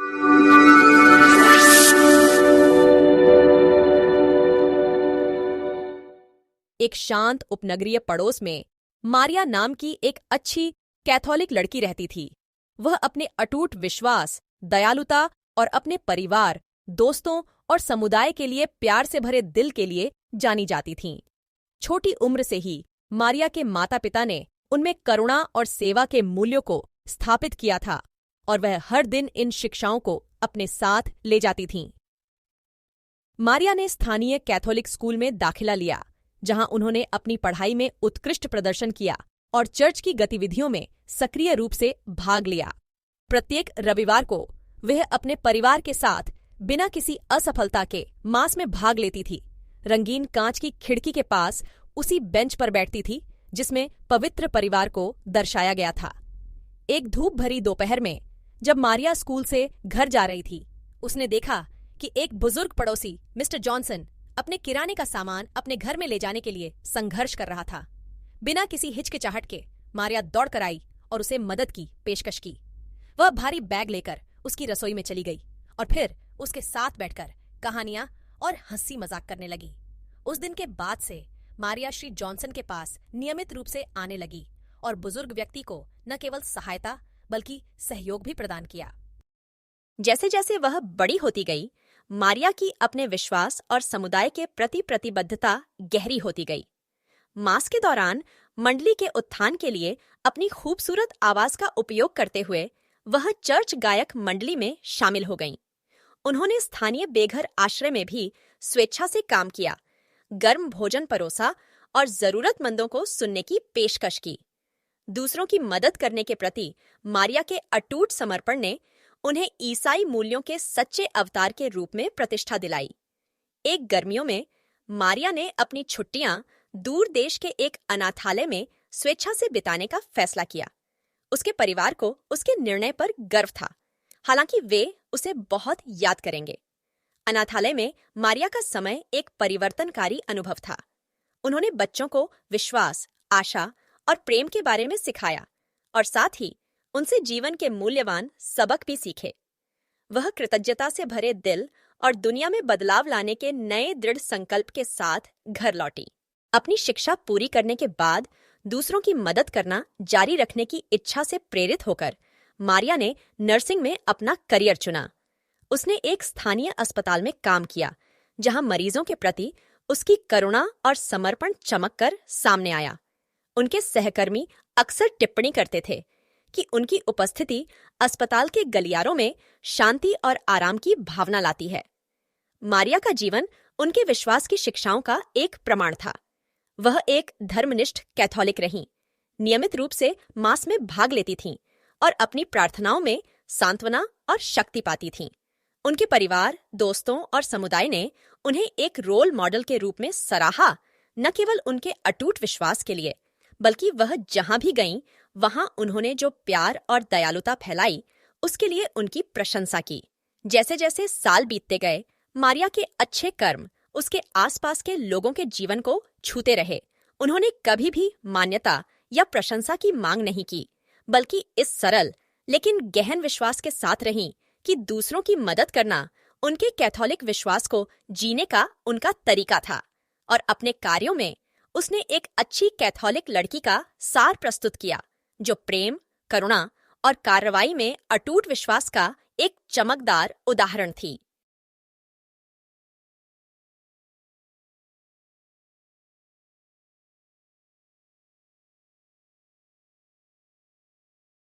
एक शांत उपनगरीय पड़ोस में मारिया नाम की एक अच्छी कैथोलिक लड़की रहती थी। वह अपने अटूट विश्वास, दयालुता और अपने परिवार, दोस्तों और समुदाय के लिए प्यार से भरे दिल के लिए जानी जाती थीं। छोटी उम्र से ही मारिया के माता-पिता ने उनमें करुणा और सेवा के मूल्यों को स्थापित किया था और वह हर दिन इन शिक्षाओं को अपने साथ ले जाती थीं। मारिया ने स्थानीय कैथोलिक स्कूल में दाखिला लिया, जहां उन्होंने अपनी पढ़ाई में उत्कृष्ट प्रदर्शन किया और चर्च की गतिविधियों में सक्रिय रूप से भाग लिया। प्रत्येक रविवार को वह अपने परिवार के साथ बिना किसी असफलता के मास में भाग लेती थी। रंगीन कांच की खिड़की के पास उसी बेंच पर बैठती थी जिसमें पवित्र परिवार को दर्शाया गया था। एक धूप भरी दोपहर में जब मारिया स्कूल से घर जा रही थी, उसने देखा कि एक बुजुर्ग पड़ोसी मिस्टर जॉनसन अपने किराने का सामान अपने घर में ले जाने के लिए संघर्ष कर रहा था। बिना किसी हिचकिचाहट के मारिया दौड़कर आई और उसे मदद की पेशकश की। वह भारी बैग लेकर उसकी रसोई में चली गई और फिर उसके साथ बैठकर कहानियां और हंसी मजाक करने लगी। उस दिन के बाद से मारिया श्री जॉनसन के पास नियमित रूप से आने लगी और बुजुर्ग व्यक्ति को न केवल सहायता बल्कि सहयोग भी प्रदान किया। जैसे जैसे वह बड़ी होती गई, मारिया की अपने विश्वास और समुदाय के प्रति प्रतिबद्धता गहरी होती गई। मास के दौरान मंडली के उत्थान के लिए अपनी खूबसूरत आवाज का उपयोग करते हुए वह चर्च गायक मंडली में शामिल हो गईं। उन्होंने स्थानीय बेघर आश्रय में भी स्वेच्छा से काम किया, गर्म भोजन परोसा और जरूरतमंदों को सुनने की पेशकश की। दूसरों की मदद करने के प्रति मारिया के अटूट समर्पण ने उन्हें ईसाई मूल्यों के सच्चे अवतार के रूप में प्रतिष्ठा दिलाई। एक गर्मियों में मारिया ने अपनी छुट्टियां दूर देश के एक अनाथालय में स्वेच्छा से बिताने का फैसला किया। उसके परिवार को उसके निर्णय पर गर्व था, हालांकि वे उसे बहुत याद करेंगे। अनाथालय में मारिया का समय एक परिवर्तनकारी अनुभव था। उन्होंने बच्चों को विश्वास, आशा और प्रेम के बारे में सिखाया और साथ ही उनसे जीवन के मूल्यवान सबक भी सीखे। वह कृतज्ञता से भरे दिल और दुनिया में बदलाव लाने के नए दृढ़ संकल्प के साथ घर लौटी। अपनी शिक्षा पूरी करने के बाद दूसरों की मदद करना जारी रखने की इच्छा से प्रेरित होकर मारिया ने नर्सिंग में अपना करियर चुना। उसने एक स्थानीय अस्पताल में काम किया, जहां मरीजों के प्रति उसकी करुणा और समर्पण चमक कर सामने आया। उनके सहकर्मी अक्सर टिप्पणी करते थे कि उनकी उपस्थिति अस्पताल के गलियारों में शांति और आराम की भावना लाती है। मारिया का जीवन उनके विश्वास की शिक्षाओं का एक प्रमाण था। वह एक धर्मनिष्ठ कैथोलिक रहीं, नियमित रूप से मास में भाग लेती थीं और अपनी प्रार्थनाओं में सांत्वना और शक्ति पाती थीं। उनके परिवार, दोस्तों और समुदाय ने उन्हें एक रोल मॉडल के रूप में सराहा, न केवल उनके अटूट विश्वास के लिए, बल्कि वह जहां भी गईं, वहां उन्होंने जो प्यार और दयालुता फैलाई, उसके लिए उनकी प्रशंसा की। जैसे जैसे साल बीतते गए, मारिया के अच्छे कर्म उसके आसपास के लोगों के जीवन को छूते रहे। उन्होंने कभी भी मान्यता या प्रशंसा की मांग नहीं की, बल्कि इस सरल लेकिन गहन विश्वास के साथ रहीं कि दूसरों की मदद करना उनके कैथोलिक विश्वास को जीने का उनका तरीका था। और अपने कार्यों में उसने एक अच्छी कैथोलिक लड़की का सार प्रस्तुत किया, जो प्रेम, करुणा और कार्रवाई में अटूट विश्वास का एक चमकदार उदाहरण थी।